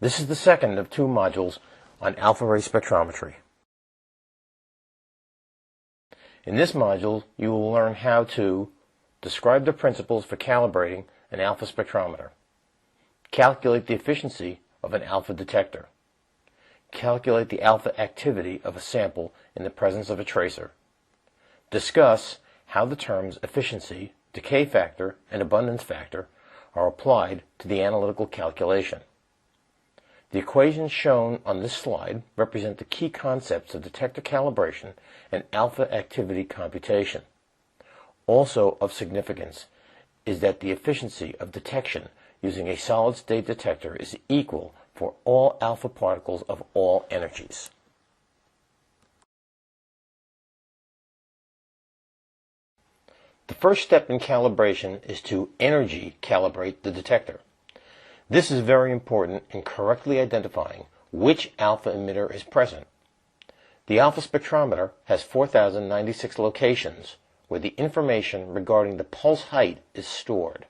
This is the second of two modules on alpha ray spectrometry. In this module, you will learn how to describe the principles for calibrating an alpha spectrometer, calculate the efficiency of an alpha detector, calculate the alpha activity of a sample in the presence of a tracer, discuss how the terms efficiency, decay factor, and abundance factor are applied to the analytical calculation. The equations shown on this slide represent the key concepts of detector calibration and alpha activity computation. Also of significance is that the efficiency of detection using a solid-state detector is equal for all alpha particles of all energies. The first step in calibration is to energy calibrate the detector. This is very important in correctly identifying which alpha emitter is present. The alpha spectrometer has 4,096 locations where the information regarding the pulse height is stored.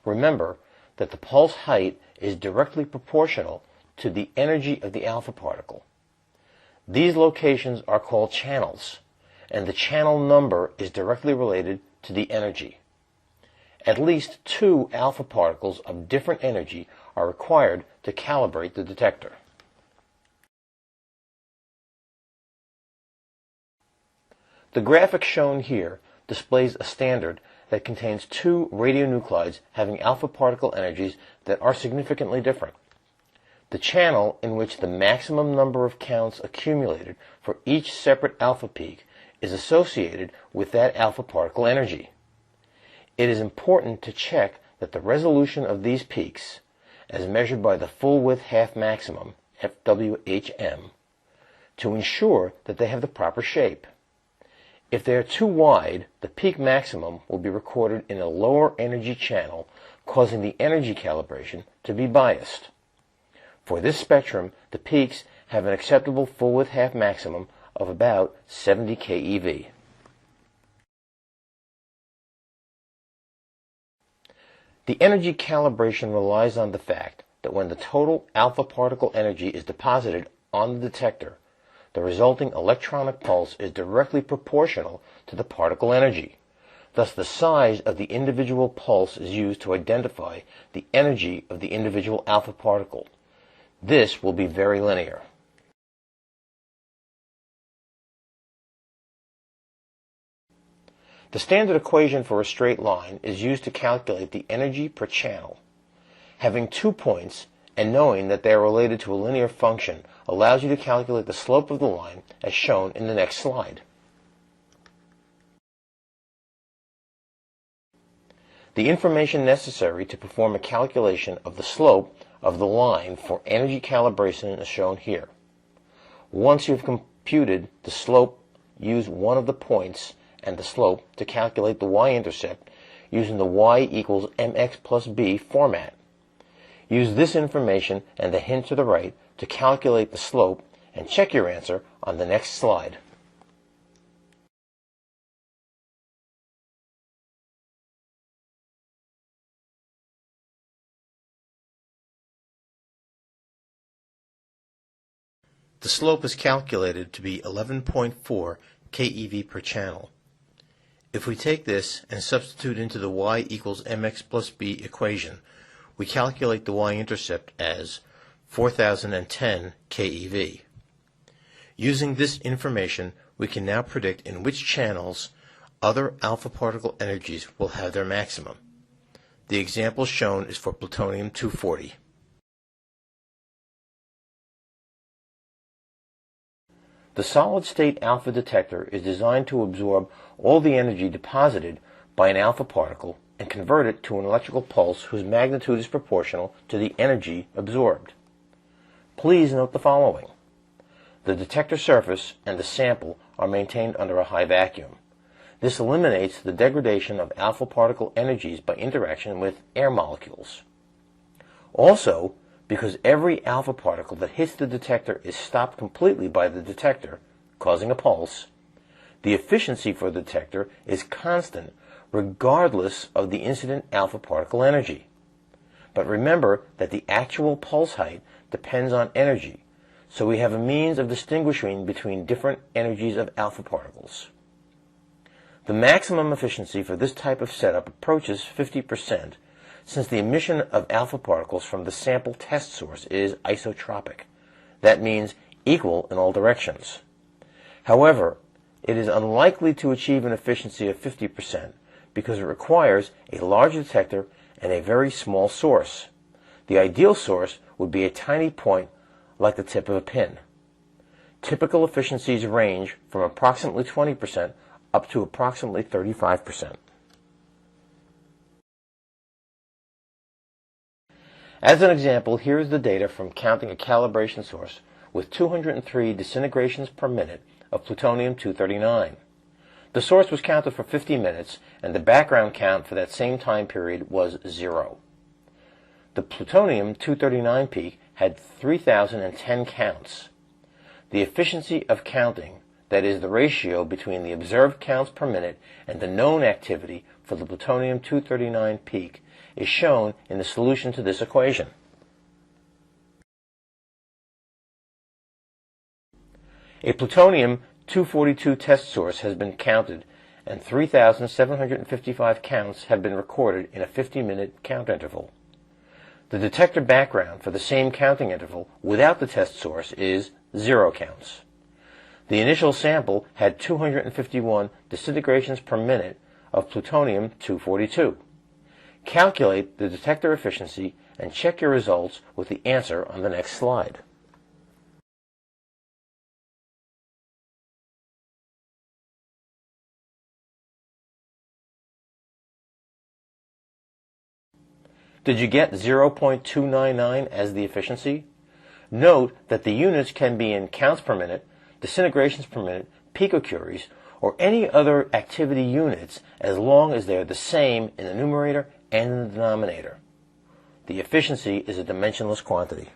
Remember that the pulse height is directly proportional to the energy of the alpha particle. These locations are called channels, and the channel number is directly related to the energy. At least two alpha particles of different energy are required to calibrate the detector. The graphic shown here displays a standard that contains two radionuclides having alpha particle energies that are significantly different. The channel in which the maximum number of counts accumulated for each separate alpha peak is associated with that alpha particle energy. It is important to check that the resolution of these peaks, as measured by the full width half maximum, FWHM, to ensure that they have the proper shape. If they are too wide, the peak maximum will be recorded in a lower energy channel, causing the energy calibration to be biased. For this spectrum, the peaks have an acceptable full width half maximum of about 70 keV. The energy calibration relies on the fact that when the total alpha particle energy is deposited on the detector, the resulting electronic pulse is directly proportional to the particle energy. Thus, the size of the individual pulse is used to identify the energy of the individual alpha particle. This will be very linear. The standard equation for a straight line is used to calculate the energy per channel. Having 2 points and knowing that they are related to a linear function allows you to calculate the slope of the line as shown in the next slide. The information necessary to perform a calculation of the slope of the line for energy calibration is shown here. Once you've computed the slope, use one of the points and the slope to calculate the y-intercept using the y equals mx plus b format. Use this information and the hint to the right to calculate the slope and check your answer on the next slide. The slope is calculated to be 11.4 keV per channel. If we take this and substitute into the y equals mx plus b equation, we calculate the y-intercept as 4010 keV. Using this information, we can now predict in which channels other alpha particle energies will have their maximum. The example shown is for plutonium-240. The solid-state alpha detector is designed to absorb all the energy deposited by an alpha particle and convert it to an electrical pulse whose magnitude is proportional to the energy absorbed. Please note the following. The detector surface and the sample are maintained under a high vacuum. This eliminates the degradation of alpha particle energies by interaction with air molecules. Also, because every alpha particle that hits the detector is stopped completely by the detector, causing a pulse, the efficiency for the detector is constant regardless of the incident alpha particle energy. But remember that the actual pulse height depends on energy, so we have a means of distinguishing between different energies of alpha particles. The maximum efficiency for this type of setup approaches 50%, since the emission of alpha particles from the sample test source is isotropic. That means equal in all directions. However, it is unlikely to achieve an efficiency of 50% because it requires a large detector and a very small source. The ideal source would be a tiny point like the tip of a pin. Typical efficiencies range from approximately 20% up to approximately 35%. As an example, here is the data from counting a calibration source with 203 disintegrations per minute of plutonium-239. The source was counted for 50 minutes, and the background count for that same time period was 0. The plutonium-239 peak had 3,010 counts. The efficiency of counting, that is the ratio between the observed counts per minute and the known activity for the plutonium-239 peak, is shown in the solution to this equation. A plutonium-242 test source has been counted, and 3,755 counts have been recorded in a 50-minute count interval. The detector background for the same counting interval without the test source is 0 counts. The initial sample had 251 disintegrations per minute of plutonium-242. Calculate the detector efficiency and check your results with the answer on the next slide. Did you get 0.299 as the efficiency? Note that the units can be in counts per minute, disintegrations per minute, picocuries, or any other activity units as long as they are the same in the numerator and in the denominator. The efficiency is a dimensionless quantity.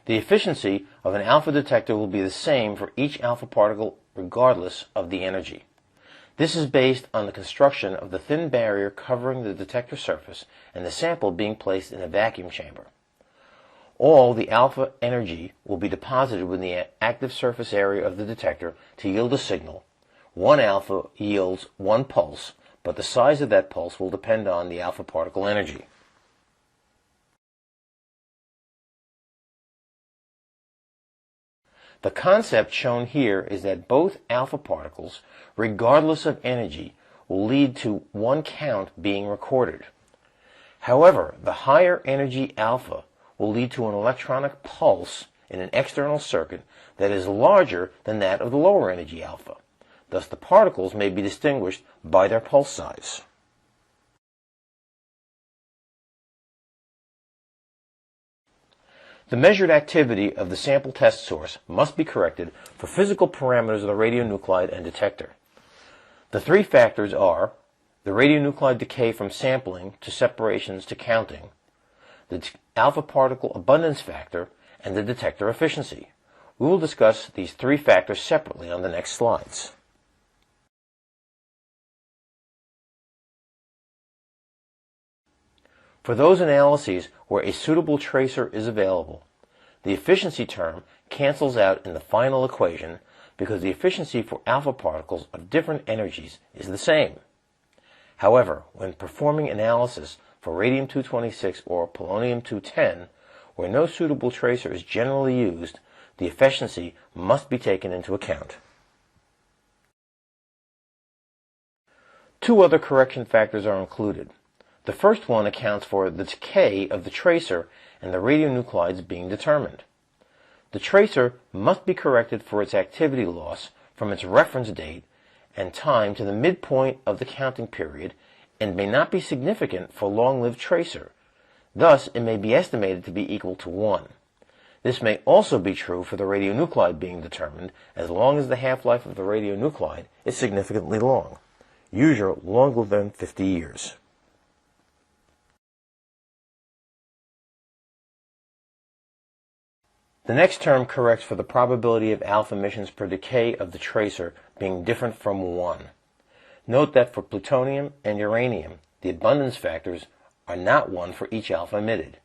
The efficiency of an alpha detector will be the same for each alpha particle regardless of the energy. This is based on the construction of the thin barrier covering the detector surface and the sample being placed in a vacuum chamber. All the alpha energy will be deposited within the active surface area of the detector to yield a signal. One alpha yields one pulse, but the size of that pulse will depend on the alpha particle energy. The concept shown here is that both alpha particles, regardless of energy, will lead to one count being recorded. However, the higher energy alpha will lead to an electronic pulse in an external circuit that is larger than that of the lower energy alpha. Thus, the particles may be distinguished by their pulse size. The measured activity of the sample test source must be corrected for physical parameters of the radionuclide and detector. The three factors are the radionuclide decay from sampling to separations to counting, the alpha particle abundance factor, and the detector efficiency. We will discuss these three factors separately on the next slides. For those analyses where a suitable tracer is available, the efficiency term cancels out in the final equation because the efficiency for alpha particles of different energies is the same. However, when performing analysis for radium-226 or polonium-210, where no suitable tracer is generally used, the efficiency must be taken into account. Two other correction factors are included. The first one accounts for the decay of the tracer and the radionuclides being determined. The tracer must be corrected for its activity loss from its reference date and time to the midpoint of the counting period and may not be significant for long-lived tracer. Thus, it may be estimated to be equal to 1. This may also be true for the radionuclide being determined as long as the half-life of the radionuclide is significantly long, usually longer than 50 years. The next term corrects for the probability of alpha emissions per decay of the tracer being different from 1. Note that for plutonium and uranium, the abundance factors are not 1 for each alpha emitted.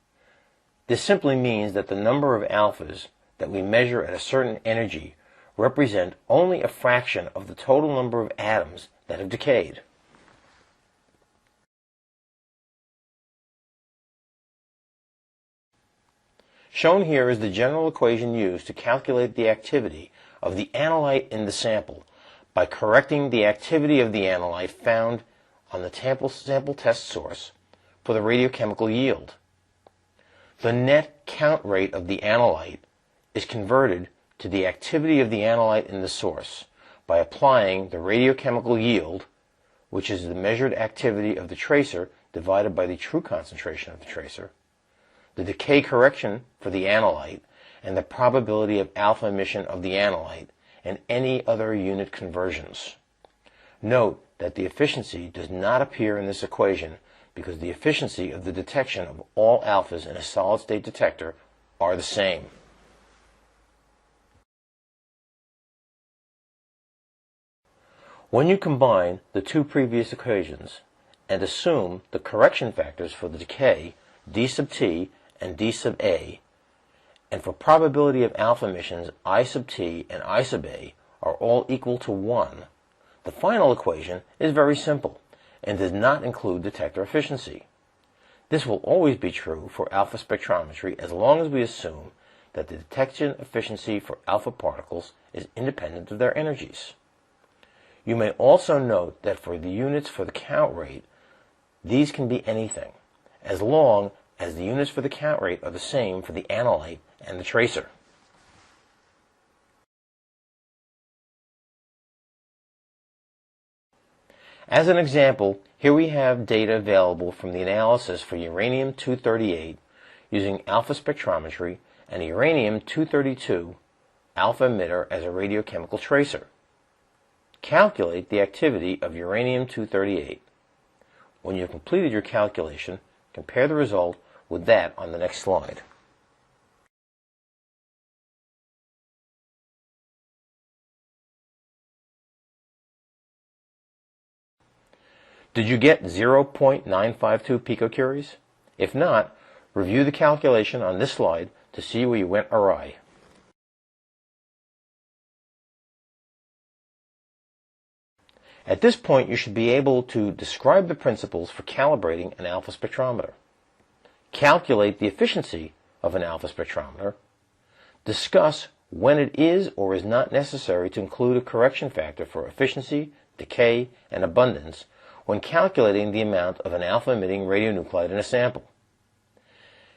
This simply means that the number of alphas that we measure at a certain energy represent only a fraction of the total number of atoms that have decayed. Shown here is the general equation used to calculate the activity of the analyte in the sample by correcting the activity of the analyte found on the sample test source for the radiochemical yield. The net count rate of the analyte is converted to the activity of the analyte in the source by applying the radiochemical yield, which is the measured activity of the tracer divided by the true concentration of the tracer, the decay correction for the analyte, and the probability of alpha emission of the analyte, and any other unit conversions. Note that the efficiency does not appear in this equation because the efficiency of the detection of all alphas in a solid-state detector are the same. When you combine the two previous equations and assume the correction factors for the decay, d sub t and d sub a, and for probability of alpha emissions, I sub t and I sub a are all equal to 1, the final equation is very simple and does not include detector efficiency. This will always be true for alpha spectrometry as long as we assume that the detection efficiency for alpha particles is independent of their energies. You may also note that for the units for the count rate, these can be anything, as long as the units for the count rate are the same for the analyte and the tracer. As an example, here we have data available from the analysis for uranium-238 using alpha spectrometry and uranium-232 alpha emitter as a radiochemical tracer. Calculate the activity of uranium-238. When you've completed your calculation, compare the result with that on the next slide. Did you get 0.952 picocuries? If not, review the calculation on this slide to see where you went awry. At this point, you should be able to describe the principles for calibrating an alpha spectrometer, calculate the efficiency of an alpha spectrometer, discuss when it is or is not necessary to include a correction factor for efficiency, decay, and abundance when calculating the amount of an alpha-emitting radionuclide in a sample.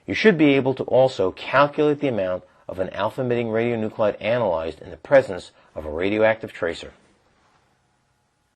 You should be able to also calculate the amount of an alpha-emitting radionuclide analyzed in the presence of a radioactive tracer.